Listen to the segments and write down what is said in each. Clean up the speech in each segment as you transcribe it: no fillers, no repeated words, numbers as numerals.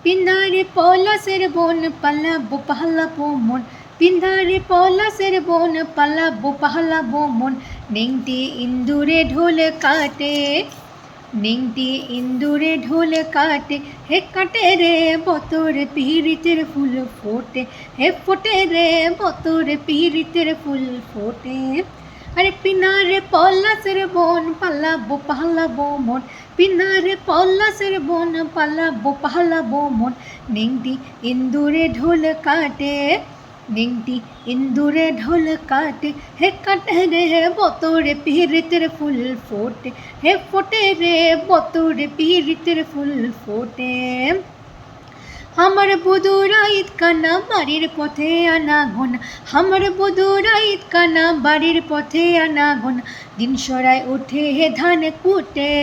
পিন্ধারে পলাশের বন পালাবো পালাবো মন, পিন্ধারে পলাশের বন পালাবো পালাবো মন। নেংটি ইন্দুরে ঢোল কাটে, নেংটি ইন্দুরে ঢোল কাটে, হে কাটে রে বতর পিরিতের ফুল ফোটে, হে ফোটে রে বতর পিরিতের ফুল ফোটে। আরে পিনারে পলাশের বন পালাবো পালাবো মন, পিনারে পলাশের বন পালাবো পালাবো মন। নেংটি ইন্দুরে ঢোল কাটে, নেংটি ইন্দুরে ঢোল কাটে, হে কাটে রে বতরে পিরিতের ফুল ফোটে, হে ফোটে রে বতরে পিরিতের ফুল ফোটে। আমার বধুরা ঈদ কানা বাড়ির পথে আনা গোনা, আমার বধুরা ঈদ কানা বাড়ির পথে আনা গোনা। দিন সরায় ওঠে হে ধান কুটে,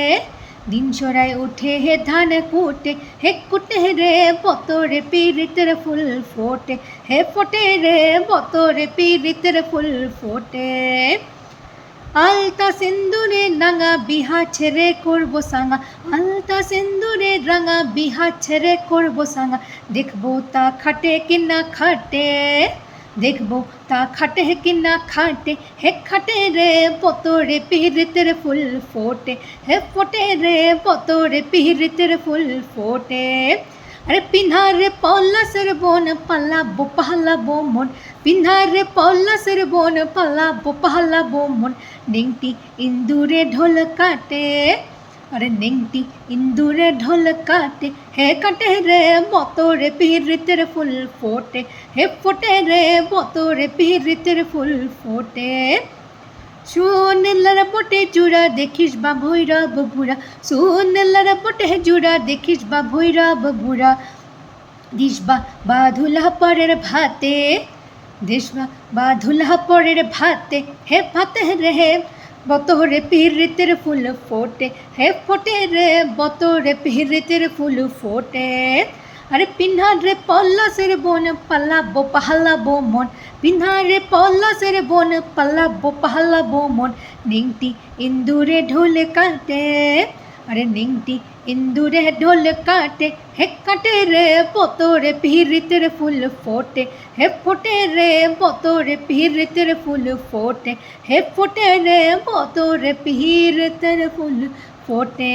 দিন সরায় ওঠে হে ধান কুটে, হে কুটে রে বতরে পিরিতের ফুল ফোটে, হে ফোটে রে বতরে পিরিতের ফুল ফোটে। আলতা সিন্দুরে রাঙা বিহা ছেড়ে করবো সাঙা, আলতা সিন্দুরে রাঙা বিহা ছেড়ে করবো সাঙা। দেখবো তা খাটে কিনা খাটে, দেখবো তা খাটে কিনা খাটে, হে খাটে রে বতরে পিরিতের ফুল ফোটে, হে ফোটে রে বতরে পিরিতের ফুল ফোটে। আরে পিন্ধারে পলাশের বন পালাবো পালাবো মন, পিন্ধারে পলাশের বন পালাবো পালাবো মন। নেংটি ইন্দুরে ঢোল কাটে, আরে নেংটি ইন্দুরে ঢোল কাটে, হে কাটে রে বতরে পিরিতের ফুল ফোটে, হে ফোটে রে বতরে পিরিতের ফুল ফোটে। সোনেলার বটে জোড়া দেখিস বা ভৈরব বুড়া, সোনেলার বটে জোড়া দেখিস বা ভৈরব বুড়া। দিসবা বাধুলা পরের ভাতে, দিসবা বাধুলা পরের ভাতে, হে ভাতে রে বতরে পিরিতের ফুল ফোটে, হে ফোটে রে বতরে পিরিতের ফুল ফোটে। আরে পিন্ধারে পলাশের বন পালাবো পালাবো মন, পিন্ধারে পলাশের বন পালাবো পালাবো মন। নেংটি ইন্দুরে ঢোল কাটে, আরে নেংটি ইন্দুরে ঢোল কাটে, হে কাটে রে বতরে পিরিতের ফুল ফোটে, হে ফোটে রে বতরে পিরিতের ফুল ফোটে, হে ফোটে রে বতরে পিরিতের ফুল ফোটে।